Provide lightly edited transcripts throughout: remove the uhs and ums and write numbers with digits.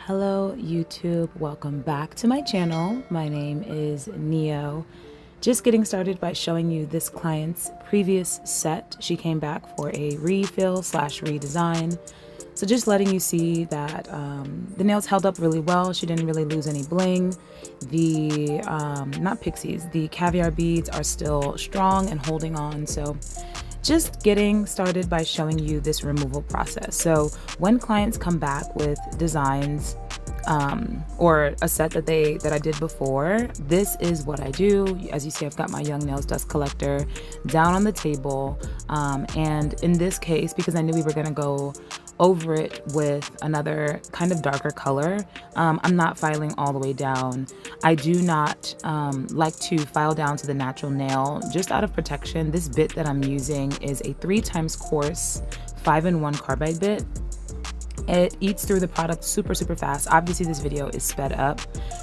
Hello YouTube, welcome back to my channel. My name is Neo. Just getting started by showing you this client's previous set. She came back for a refill slash redesign. So just letting you see that the nails held up really well. She didn't really lose any bling. The, not pixies, the caviar beads are still strong and holding on. So just getting started by showing you this removal process. So when clients come back with designs or a set that I did before, this is what I do. As you see, I've got my Young Nails dust collector down on the table, and in this case, because I knew we were going to go over it with another kind of darker color, I'm not filing all the way down. I do not like to file down to the natural nail just out of protection. This bit that I'm using is a 3 times coarse 5-in-1 carbide bit. It eats through the product super fast. Obviously this video is sped up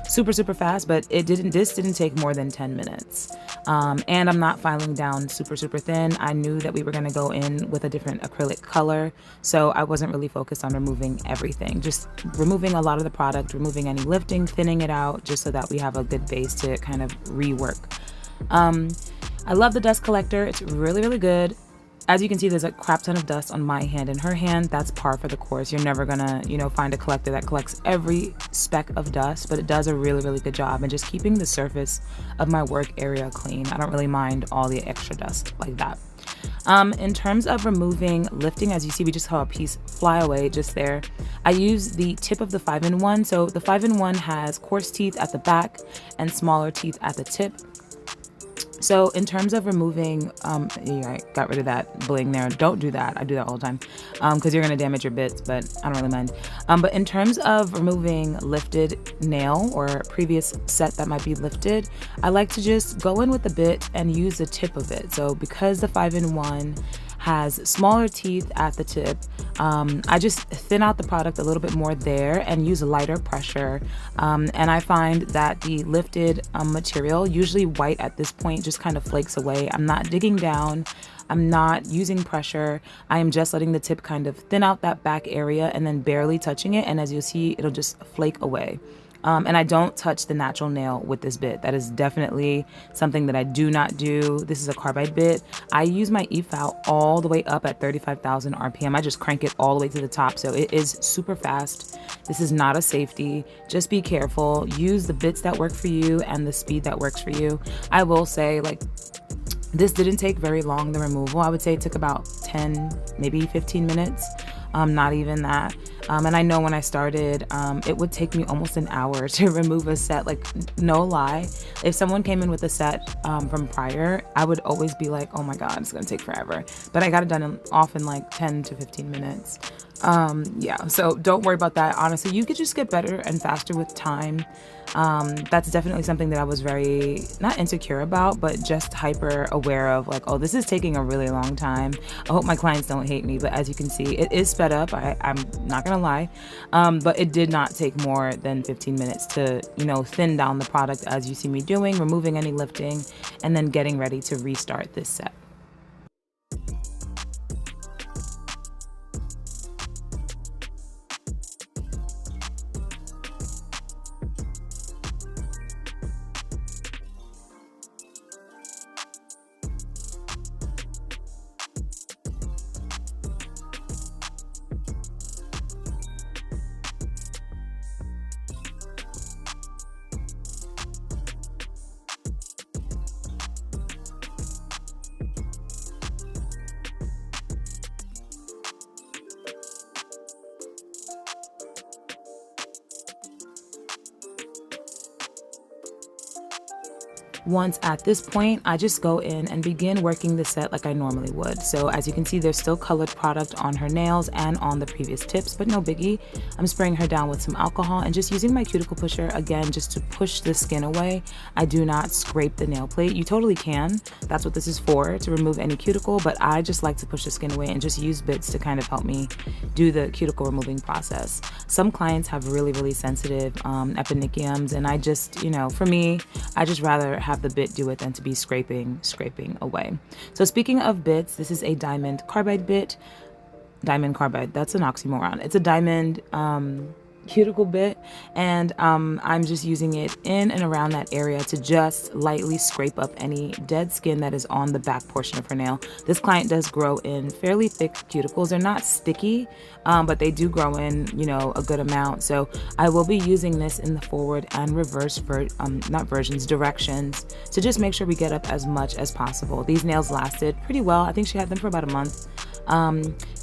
super fast, but this didn't take more than 10 minutes. And I'm not filing down super thin. I knew that we were going to go in with a different acrylic color, so I wasn't really focused on removing everything, just removing a lot of the product, removing any lifting, thinning it out, just so that we have a good base to kind of rework. I love the dust collector. It's really good. As you can see, there's a crap ton of dust on my hand and her hand. That's par for the course. You're never gonna, find a collector that collects every speck of dust, but it does a really good job in just keeping the surface of my work area clean. I don't really mind all the extra dust like that. In terms of removing lifting, as you see, we just saw a piece fly away just there. I use the tip of the 5-in-1. So the 5-in-1 has coarse teeth at the back and smaller teeth at the tip. So in terms of removing, I got rid of that bling there. Don't do that. I do that all the time because you're going to damage your bits, but I don't really mind. But in terms of removing lifted nail or previous set that might be lifted, I like to just go in with the bit and use the tip of it. So because the 5-in-1 has smaller teeth at the tip, I just thin out the product a little bit more there and use lighter pressure. And I find that the lifted material, usually white at this point, just kind of flakes away. I'm not digging down. I'm not using pressure. I am just letting the tip kind of thin out that back area and then barely touching it. And as you'll see, it'll just flake away. And I don't touch the natural nail with this bit. That is definitely something that I do not do. This is a carbide bit. I use my e-file all the way up at 35,000 RPM. I just crank it all the way to the top. So it is super fast. This is not a safety. Just be careful. Use the bits that work for you and the speed that works for you. I will say, this didn't take very long, the removal. I would say it took about 10, maybe 15 minutes. Not even that. And I know when I started, it would take me almost an hour to remove a set. No lie. If someone came in with a set from prior, I would always be like, oh my God, it's gonna take forever. But I got it done off in 10 to 15 minutes. Yeah, so don't worry about that. Honestly, you could just get better and faster with time. That's definitely something that I was very, not insecure about, but just hyper aware of, oh, this is taking a really long time. I hope my clients don't hate me, but as you can see, it is sped up. I'm not gonna lie, but it did not take more than 15 minutes to, thin down the product as you see me doing, removing any lifting, and then getting ready to restart this set. Once at this point, I just go in and begin working the set like I normally would. So as you can see, there's still colored product on her nails and on the previous tips, but no biggie. I'm spraying her down with some alcohol and just using my cuticle pusher again, just to push the skin away. I do not scrape the nail plate. You totally can. That's what this is for, to remove any cuticle, but I just like to push the skin away and just use bits to kind of help me do the cuticle removing process. Some clients have really sensitive eponychiums, and I just, for me, I just rather have the bit do it than to be scraping away. So speaking of bits, this is a diamond carbide bit. Diamond carbide, that's an oxymoron. It's a diamond cuticle bit, and I'm just using it in and around that area to just lightly scrape up any dead skin that is on the back portion of her nail. This client does grow in fairly thick cuticles. They're not sticky, but they do grow in, you know, a good amount. So I will be using this in the forward and reverse directions to just make sure we get up as much as possible. These nails lasted pretty well. I think she had them for about a month.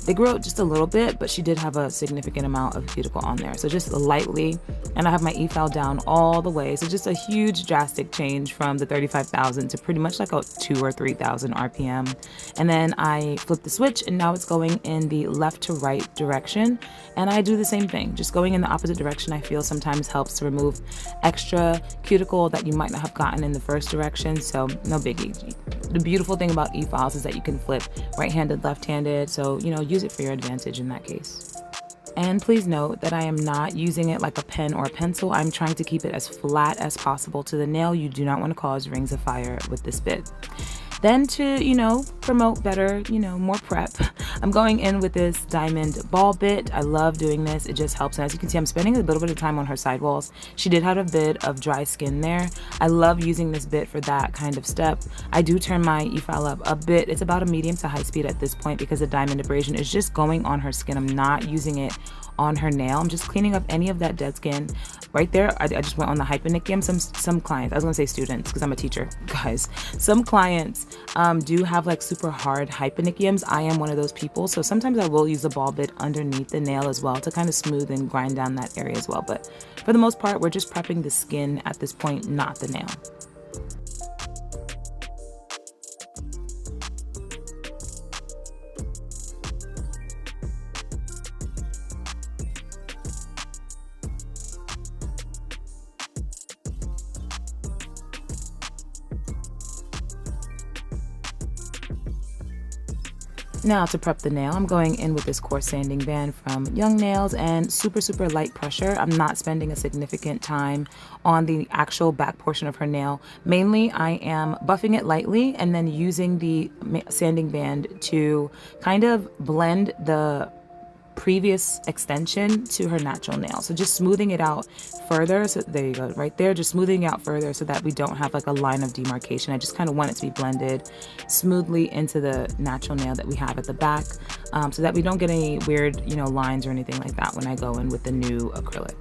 They grew out just a little bit, but she did have a significant amount of cuticle on there. So just lightly, and I have my e-file down all the way. So just a huge drastic change from the 35,000 to pretty much like a 2,000 or 3,000 RPM. And then I flip the switch, and now it's going in the left to right direction. And I do the same thing, just going in the opposite direction. I feel sometimes helps to remove extra cuticle that you might not have gotten in the first direction. So no biggie. The beautiful thing about e-files is that you can flip right-handed, left-handed. So, you know, use it for your advantage in that case. And please note that I am not using it like a pen or a pencil. I'm trying to keep it as flat as possible to the nail. You do not want to cause rings of fire with this bit. Then to, you know, promote better, you know, more prep, I'm going in with this diamond ball bit. I love doing this. It just helps. And as you can see, I'm spending a little bit of time on her sidewalls. She did have a bit of dry skin there. I love using this bit for that kind of step. I do turn my e-file up a bit. It's about a medium to high speed at this point because the diamond abrasion is just going on her skin. I'm not using it on her nail. I'm just cleaning up any of that dead skin right there. I just went on the hyponychium. Some clients, I was gonna say students because I'm a teacher, guys. Some clients do have like super hard hyponychiums. I am one of those people, so sometimes I will use a ball bit underneath the nail as well to kind of smooth and grind down that area as well. But for the most part, we're just prepping the skin at this point, not the nail. Now to prep the nail, I'm going in with this coarse sanding band from Young Nails and super light pressure. I'm not spending a significant time on the actual back portion of her nail. Mainly I am buffing it lightly and then using the sanding band to kind of blend the previous extension to her natural nail. So just smoothing it out further. So there you go, right there, just smoothing out further so that we don't have like a line of demarcation. I just kind of want it to be blended smoothly into the natural nail that we have at the back, so that we don't get any weird, you know, lines or anything like that when I go in with the new acrylic.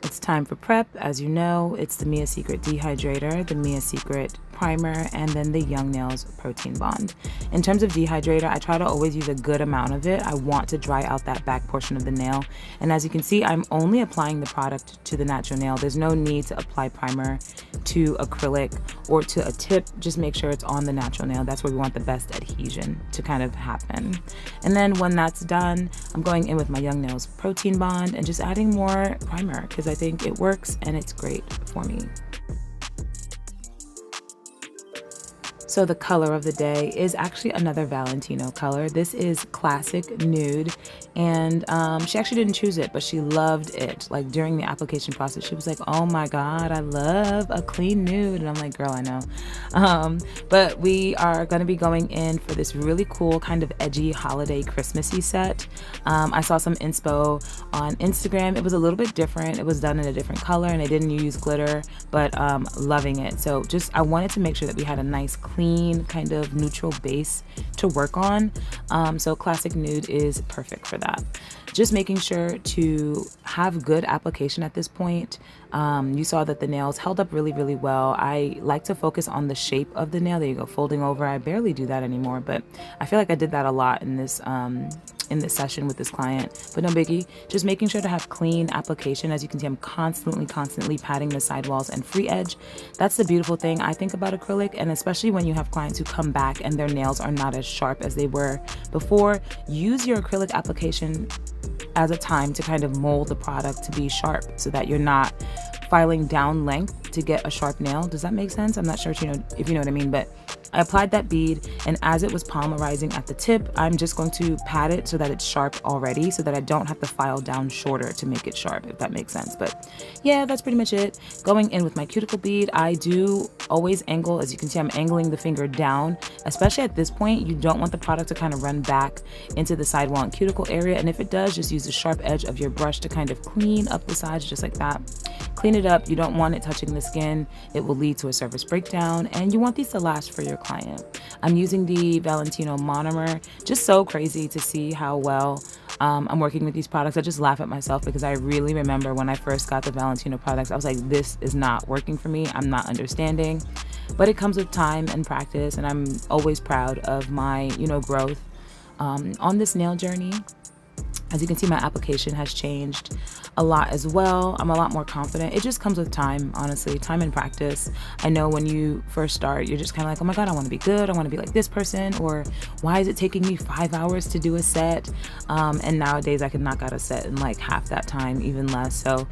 It's time for prep. As you know, it's the Mia Secret Dehydrator, the Mia Secret Primer, and then the Young Nails Protein Bond. In terms of dehydrator, I try to always use a good amount of it. I want to dry out that back portion of the nail. And as you can see, I'm only applying the product to the natural nail. There's no need to apply primer to acrylic or to a tip. Just make sure it's on the natural nail. That's where we want the best adhesion to kind of happen. And then when that's done, I'm going in with my Young Nails Protein Bond and just adding more primer because I think it works and it's great for me. So the color of the day is actually another Valentino color. This is Classic Nude, and she actually didn't choose it, but she loved it. Like during the application process, she was like, oh my God, I love a clean nude. And I'm like, girl, I know. But we are gonna be going in for this really cool kind of edgy holiday Christmassy set. I saw some inspo on Instagram. It was a little bit different. It was done in a different color and they didn't use glitter, but loving it. So just, I wanted to make sure that we had a nice clean kind of neutral base to work on. So Classic Nude is perfect for that. Just making sure to have good application at this point. You saw that the nails held up really, really well. I like to focus on the shape of the nail. There you go, folding over. I barely do that anymore, but I feel like I did that a lot in this session with this client, but no biggie. Just making sure to have clean application. As you can see, I'm constantly patting the sidewalls and free edge. That's the beautiful thing I think about acrylic, and especially when you have clients who come back and their nails are not as sharp as they were before, use your acrylic application as a time to kind of mold the product to be sharp so that you're not filing down length to get a sharp nail. Does that make sense? I'm not sure if you know what I mean, but I applied that bead, and as it was polymerizing at the tip, I'm just going to pat it so that it's sharp already, so that I don't have to file down shorter to make it sharp, if that makes sense. But yeah, that's pretty much it. Going in with my cuticle bead, I do always angle. As you can see, I'm angling the finger down, especially at this point. You don't want the product to kind of run back into the sidewall and cuticle area, and if it does, just use the sharp edge of your brush to kind of clean up the sides, just like that. Clean it up. You don't want it touching the skin. It will lead to a surface breakdown, and you want these to last for your client. I'm using the Valentino monomer. Just so crazy to see how well I'm working with these products. I just laugh at myself because I really remember when I first got the Valentino products, I was like, this is not working for me. I'm not understanding. But it comes with time and practice, and I'm always proud of my, growth on this nail journey. As you can see, my application has changed a lot as well. I'm a lot more confident. It just comes with time, honestly, time and practice. I know when you first start, you're just kind of like, oh my God, I want to be good. I want to be like this person. Or why is it taking me 5 hours to do a set? And nowadays I can knock out a set in like half that time, even less. So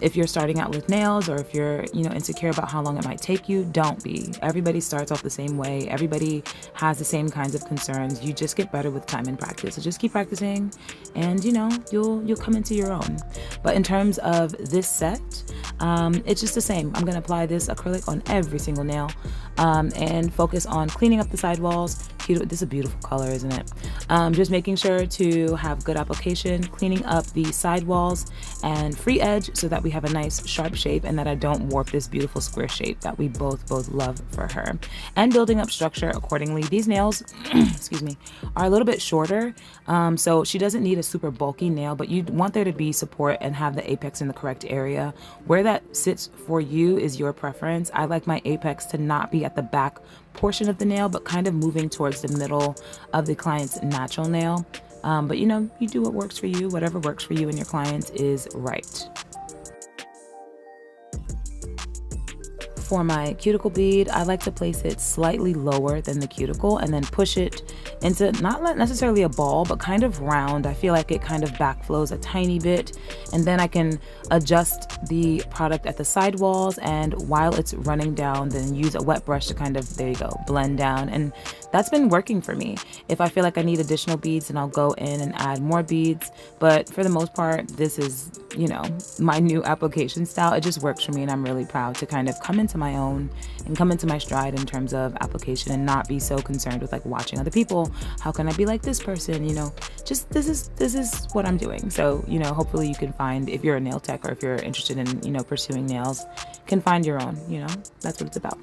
if you're starting out with nails, or if you're, insecure about how long it might take you, don't be. Everybody starts off the same way. Everybody has the same kinds of concerns. You just get better with time and practice. So just keep practicing, and you'll come into your own. But in terms of this set, it's just the same. I'm gonna apply this acrylic on every single nail, and focus on cleaning up the sidewalls. This is a beautiful color, isn't it? Just making sure to have good application, cleaning up the sidewalls and free edge so that we have a nice sharp shape, and that I don't warp this beautiful square shape that we both love for her. And building up structure accordingly. These nails, excuse me, are a little bit shorter, so she doesn't need a super bulky nail, but you want there to be support and have the apex in the correct area. Where that sits for you is your preference. I like my apex to not be at the back portion of the nail, but kind of moving towards the middle of the client's natural nail. But you do what works for you. Whatever works for you and your clients is right. For my cuticle bead, I like to place it slightly lower than the cuticle and then push it into not necessarily a ball, but kind of round. I feel like it kind of backflows a tiny bit, and then I can adjust the product at the sidewalls, and while it's running down, then use a wet brush to kind of, there you go, blend down. And that's been working for me. If I feel like I need additional beads, then I'll go in and add more beads. But for the most part, this is, my new application style. It just works for me, and I'm really proud to kind of come into my own and come into my stride in terms of application, and not be so concerned with like watching other people. How can I be like this person? Just this is what I'm doing. So, hopefully you can find, if you're a nail tech or if you're interested in, pursuing nails, can find your own, that's what it's about.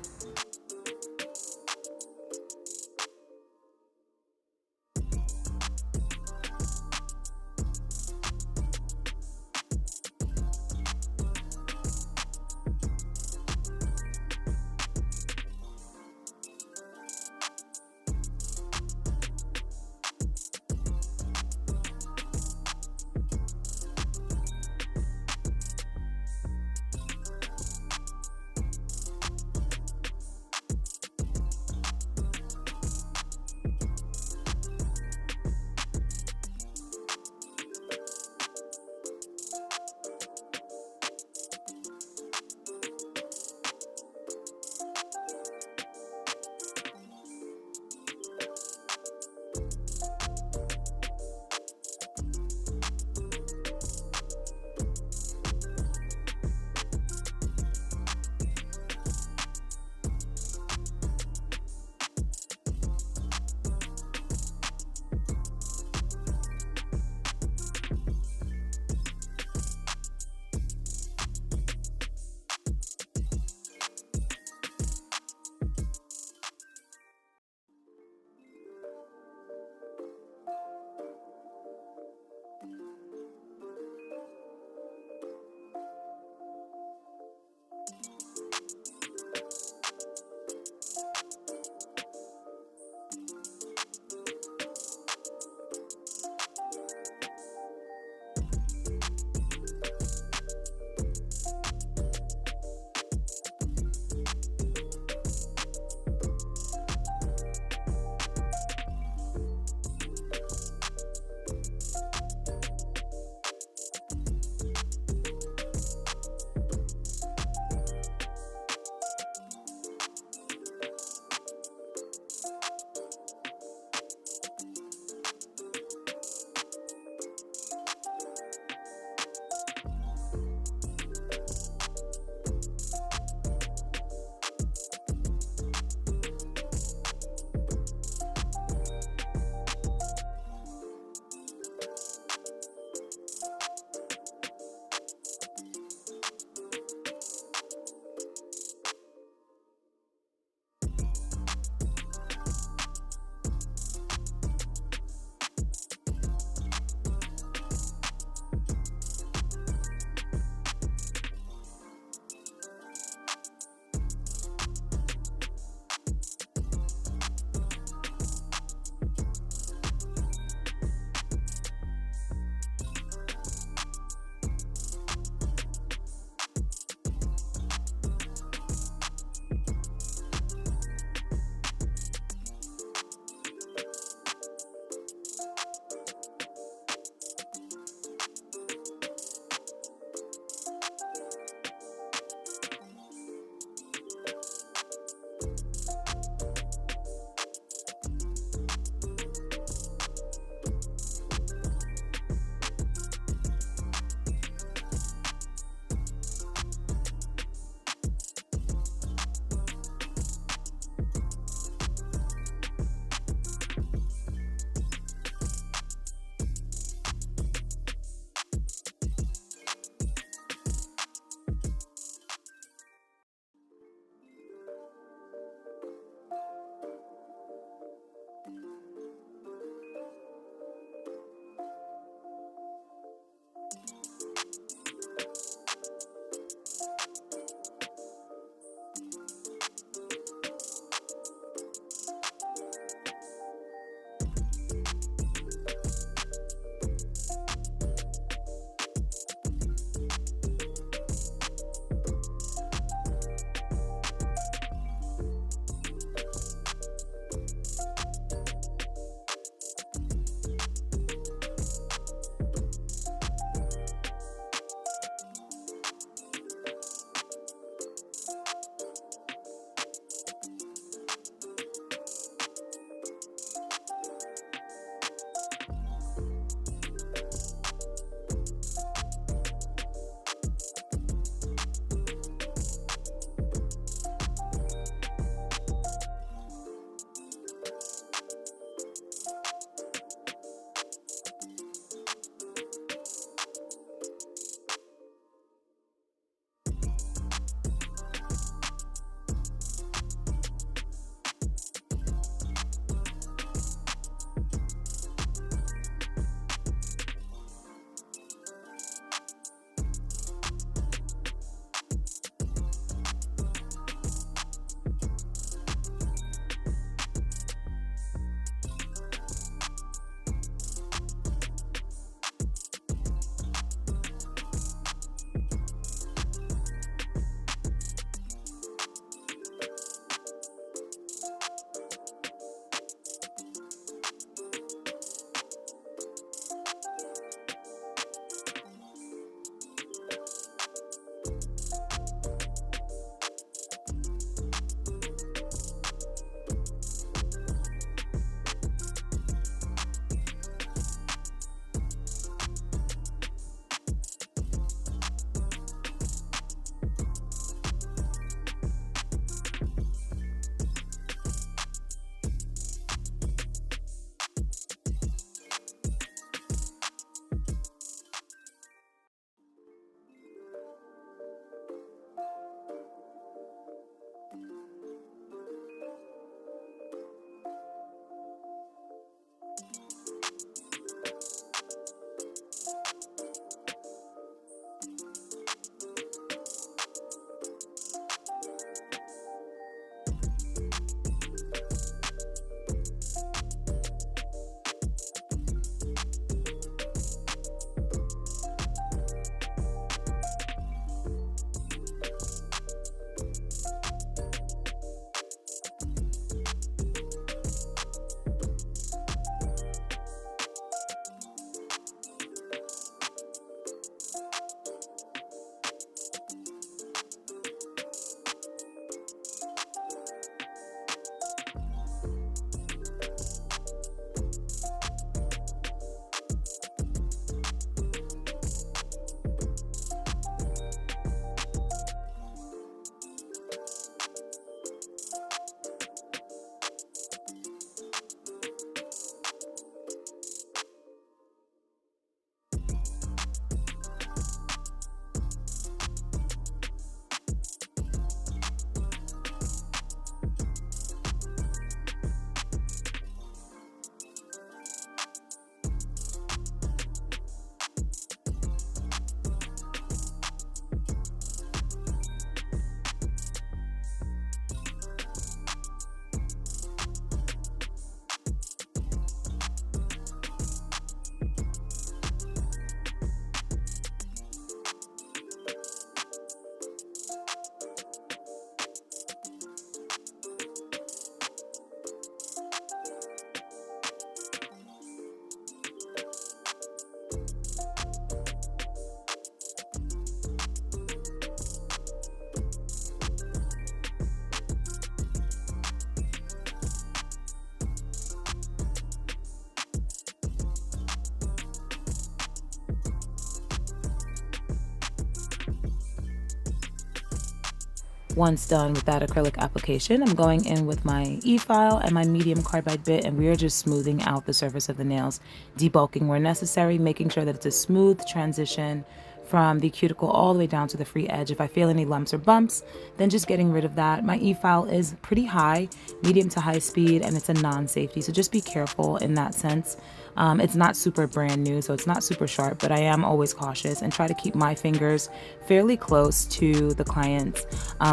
Once done with that acrylic application, I'm going in with my e-file and my medium carbide bit, and we are just smoothing out the surface of the nails, debulking where necessary, making sure that it's a smooth transition from the cuticle all the way down to the free edge. If I feel any lumps or bumps, then just getting rid of that. My e-file is pretty high, medium to high speed, and it's a non-safety, so just be careful in that sense. It's not super brand new, so it's not super sharp, but I am always cautious and try to keep my fingers fairly close to the client's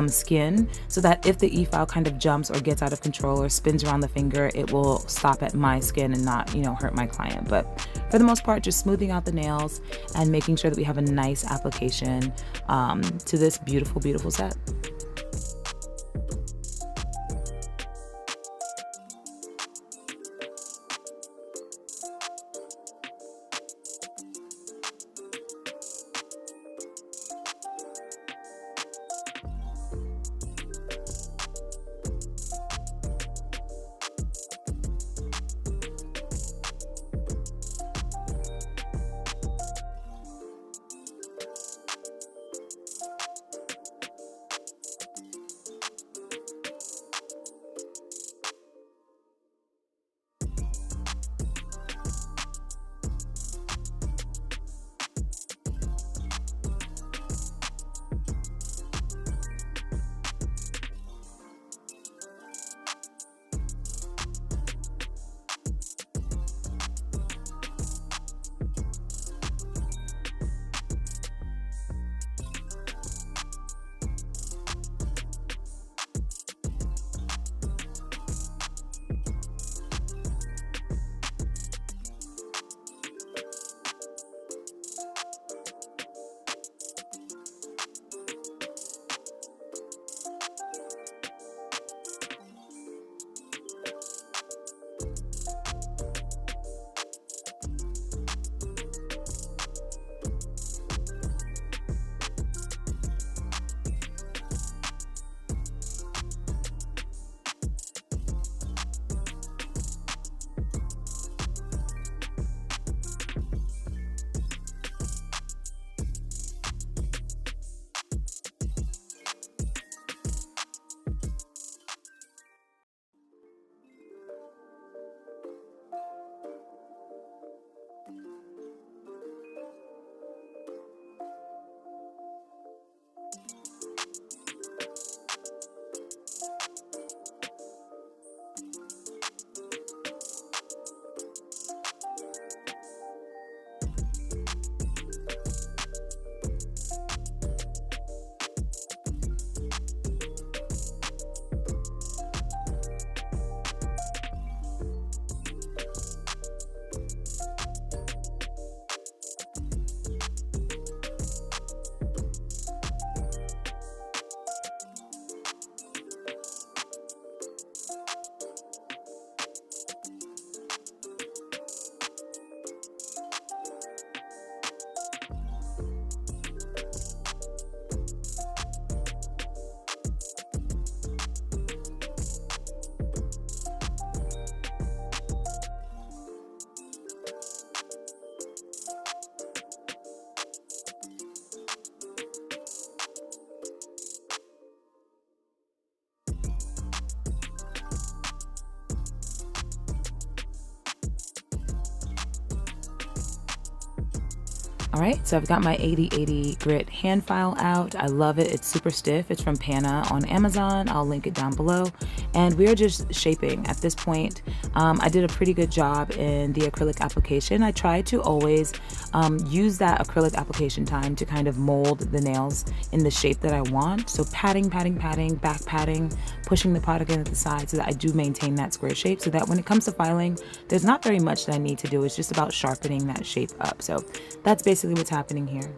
skin, so that if the e-file kind of jumps or gets out of control or spins around the finger, it will stop at my skin and not, hurt my client. But for the most part, just smoothing out the nails and making sure that we have a nice application to this beautiful, beautiful set. All right, so I've got my 8080 grit hand file out. I love it. It's super stiff. It's from Pana on Amazon. I'll link it down below. And we're just shaping at this point. I did a pretty good job in the acrylic application. I try to always use that acrylic application time to kind of mold the nails in the shape that I want. So patting, patting, patting, back patting, pushing the product in at the side so that I do maintain that square shape, so that when it comes to filing, there's not very much that I need to do. It's just about sharpening that shape up. So that's basically what's happening here.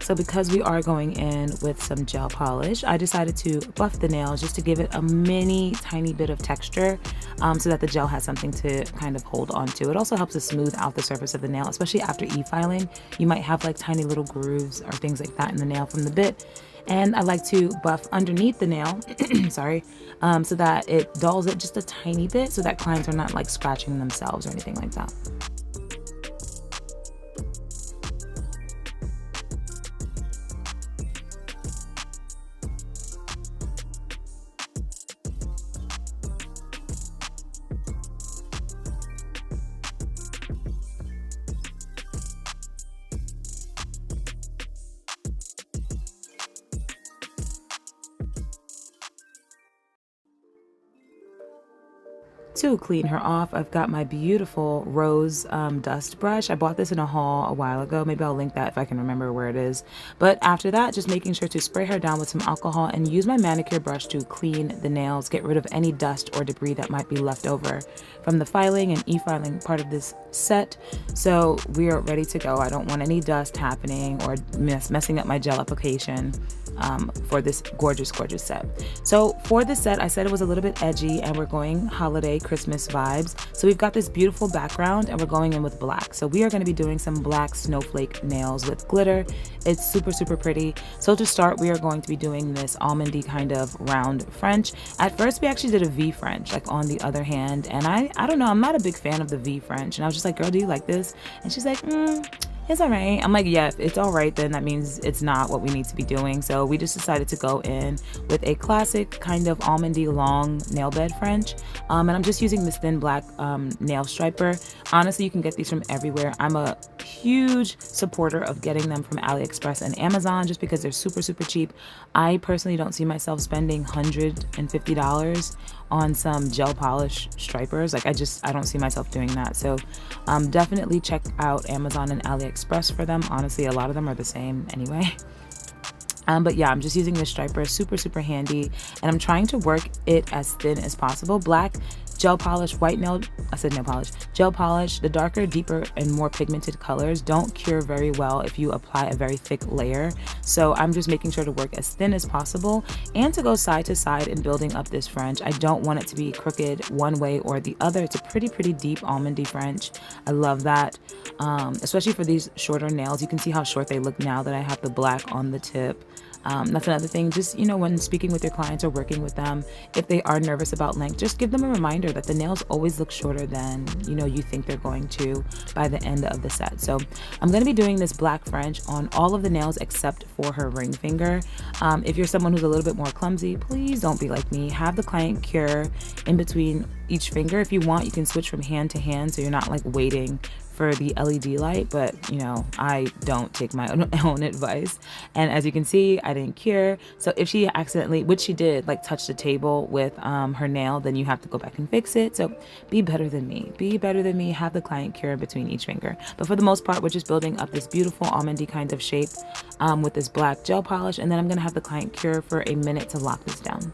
So because we are going in with some gel polish, I decided to buff the nails just to give it a mini tiny bit of texture, so that the gel has something to kind of hold on to. It also helps to smooth out the surface of the nail, especially after e-filing. You might have like tiny little grooves or things like that in the nail from the bit. And I like to buff underneath the nail, sorry, so that it dulls it just a tiny bit so that clients are not like scratching themselves or anything like that. To clean her off, I've got my beautiful rose dust brush. I bought this in a haul a while ago. Maybe I'll link that if I can remember where it is. But after that, just making sure to spray her down with some alcohol and use my manicure brush to clean the nails, get rid of any dust or debris that might be left over from the filing and e-filing part of this set. So we are ready to go. I don't want any dust happening or messing up my gel application for this gorgeous set. So for this set, I said it was a little bit edgy and we're going holiday Christmas vibes. So we've got this beautiful background and we're going in with black. So we are going to be doing some black snowflake nails with glitter. It's super pretty. So to start, we are going to be doing this almondy kind of round French. At first, we actually did a V French, like on the other hand. And I don't know, I'm not a big fan of the V French. And I was just like, girl, do you like this? And she's like, it's all right. I'm like, yeah, if it's all right, then that means it's not what we need to be doing. So we just decided to go in with a classic kind of almondy long nail bed French. And I'm just using this thin black nail striper. Honestly, you can get these from everywhere. I'm a huge supporter of getting them from AliExpress and Amazon just because they're super cheap. I personally don't see myself spending $150 on some gel polish stripers. Like I don't see myself doing that. So definitely check out Amazon and AliExpress for them. Honestly, a lot of them are the same anyway. But yeah, I'm just using this striper, super handy, and I'm trying to work it as thin as possible. Black gel polish, gel polish, the darker, deeper, and more pigmented colors don't cure very well if you apply a very thick layer. So I'm just making sure to work as thin as possible and to go side to side in building up this French. I don't want it to be crooked one way or the other. It's a pretty deep almondy French. I love that, especially for these shorter nails. You can see how short they look now that I have the black on the tip. That's another thing. Just, when speaking with your clients or working with them, if they are nervous about length, just give them a reminder that the nails always look shorter than, you think they're going to by the end of the set. So I'm going to be doing this black French on all of the nails except for her ring finger. If you're someone who's a little bit more clumsy, please don't be like me. Have the client cure in between each finger. If you want, you can switch from hand to hand so you're not like waiting for the LED light, but I don't take my own advice. And as you can see, I didn't cure. So if she accidentally, which she did, like touch the table with her nail, then you have to go back and fix it. So be better than me. Be better than me. Have the client cure in between each finger. But for the most part, we're just building up this beautiful almondy kind of shape with this black gel polish. And then I'm gonna have the client cure for a minute to lock this down.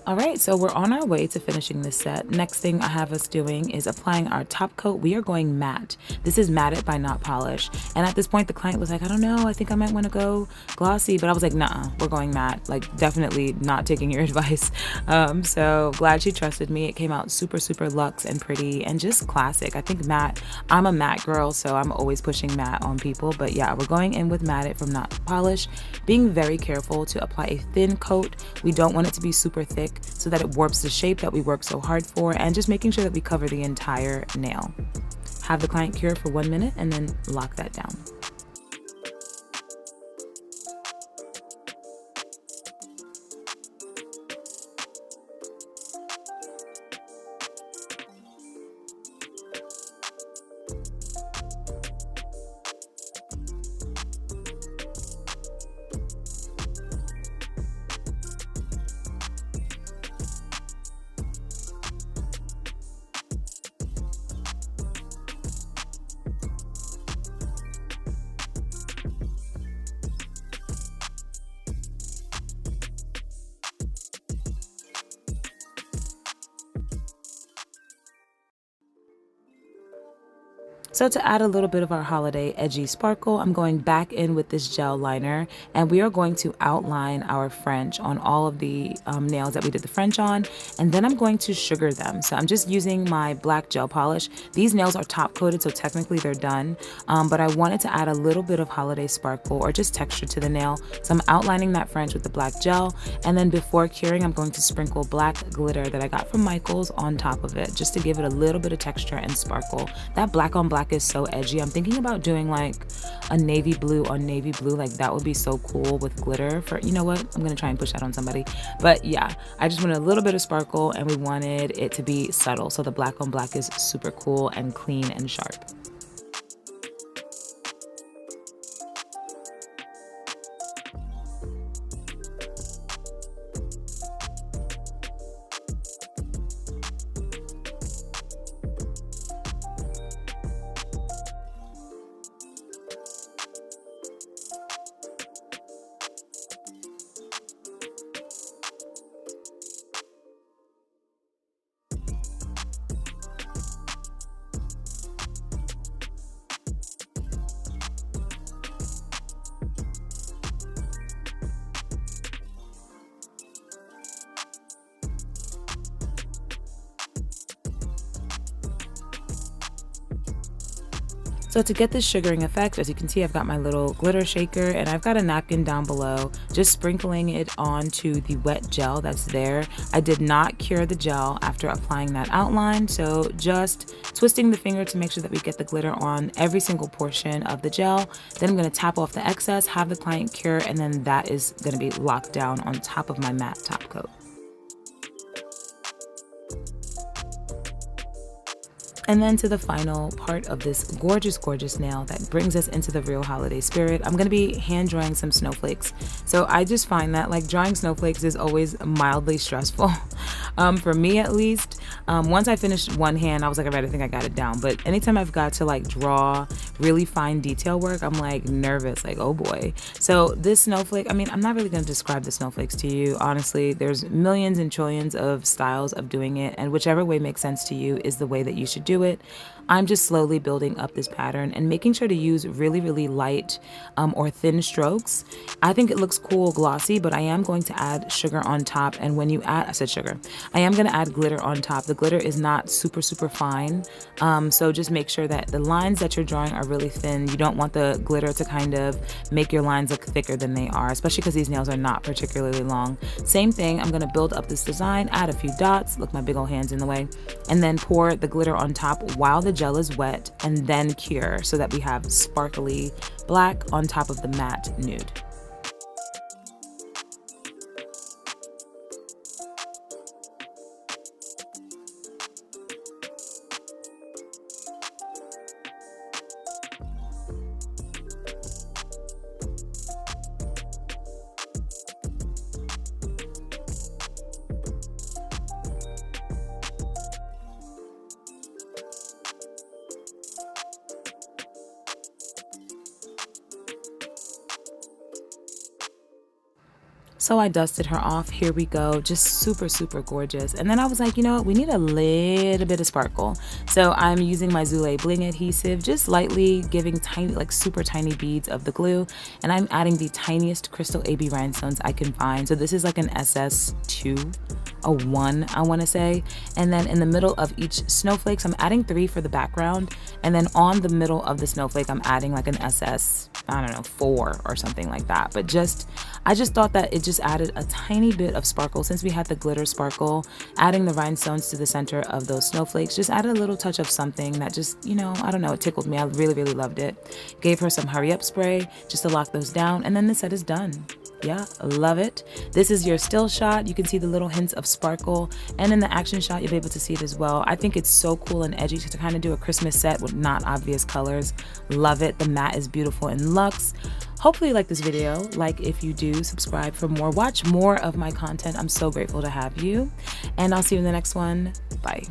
All right, so we're on our way to finishing this set. Next thing I have us doing is applying our top coat. We are going matte. This is matted by not polish. And at this point, the client was like, I don't know, I think I might want to go glossy. But I was like, nah, we're going matte. Like, definitely not taking your advice. So glad she trusted me. It came out super, super luxe and pretty and just classic. I think matte, I'm a matte girl, so I'm always pushing matte on people. But yeah, we're going in with matted from not polish, being very careful to apply a thin coat. We don't want it to be super thick so that it warps the shape that we work so hard for, and just making sure that we cover the entire nail. Have the client cure for 1 minute and then lock that down. So to add a little bit of our holiday edgy sparkle, I'm going back in with this gel liner, and we are going to outline our French on all of the nails that we did the French on, and then I'm going to sugar them. So I'm just using my black gel polish. These nails are top coated, so technically they're done, but I wanted to add a little bit of holiday sparkle or just texture to the nail. So I'm outlining that French with the black gel, and then before curing, I'm going to sprinkle black glitter that I got from Michael's on top of it, just to give it a little bit of texture and sparkle. That black on black is so edgy. I'm thinking about doing like a navy blue on navy blue. Like that would be so cool with glitter. For, you know what, I'm gonna try and push that on somebody. But yeah, I just wanted a little bit of sparkle, and we wanted it to be subtle, so the black on black is super cool and clean and sharp. So to get this sugaring effect, as you can see, I've got my little glitter shaker, and I've got a napkin down below, just sprinkling it onto the wet gel that's there. I did not cure the gel after applying that outline, so just twisting the finger to make sure that we get the glitter on every single portion of the gel. Then I'm going to tap off the excess, have the client cure, and then that is going to be locked down on top of my matte top coat. And then to the final part of this gorgeous, gorgeous nail that brings us into the real holiday spirit, I'm gonna be hand drawing some snowflakes. So I just find that like drawing snowflakes is always mildly stressful. For me at least. Once I finished one hand, I was like, all right, I think I got it down. But anytime I've got to like draw really fine detail work, I'm like nervous, like, oh boy. So this snowflake, I mean, I'm not really gonna describe the snowflakes to you. Honestly, there's millions and trillions of styles of doing it, and whichever way makes sense to you is the way that you should do it. I'm just slowly building up this pattern and making sure to use really, really light or thin strokes. I think it looks cool glossy, but I am going to add sugar on top. And when you add, I said sugar, I am gonna add glitter on top. The glitter is not super, super fine. So just make sure that the lines that you're drawing are really thin. You don't want the glitter to kind of make your lines look thicker than they are, especially because these nails are not particularly long. Same thing, I'm gonna build up this design, add a few dots, look, my big old hand's in the way, and then pour the glitter on top while the gel is wet, and then cure so that we have sparkly black on top of the matte nude. So I dusted her off. Here we go. Just super, super gorgeous. And then I was like, you know what? We need a little bit of sparkle. So I'm using my Zule Bling adhesive, just lightly giving tiny, like super tiny beads of the glue. And I'm adding the tiniest crystal AB rhinestones I can find. So this is like an SS2, a 1, I want to say. And then in the middle of each snowflake, so I'm adding 3 for the background. And then on the middle of the snowflake, I'm adding like an SS, I don't know, 4 or something like that. But I just thought that it just added a tiny bit of sparkle. Since we had the glitter sparkle, adding the rhinestones to the center of those snowflakes just added a little touch of something that just, you know, I don't know, it tickled me. I really, really loved it. Gave her some hurry up spray just to lock those down, and then the set is done. Yeah, love it. This is your still shot. You can see the little hints of sparkle, and in the action shot you'll be able to see it as well. I think it's so cool and edgy to kind of do a Christmas set with not obvious colors. Love it. The matte is beautiful and luxe. Hopefully you like this video. Like if you do, subscribe for more. Watch more of my content. I'm so grateful to have you, and I'll see you in the next one. Bye.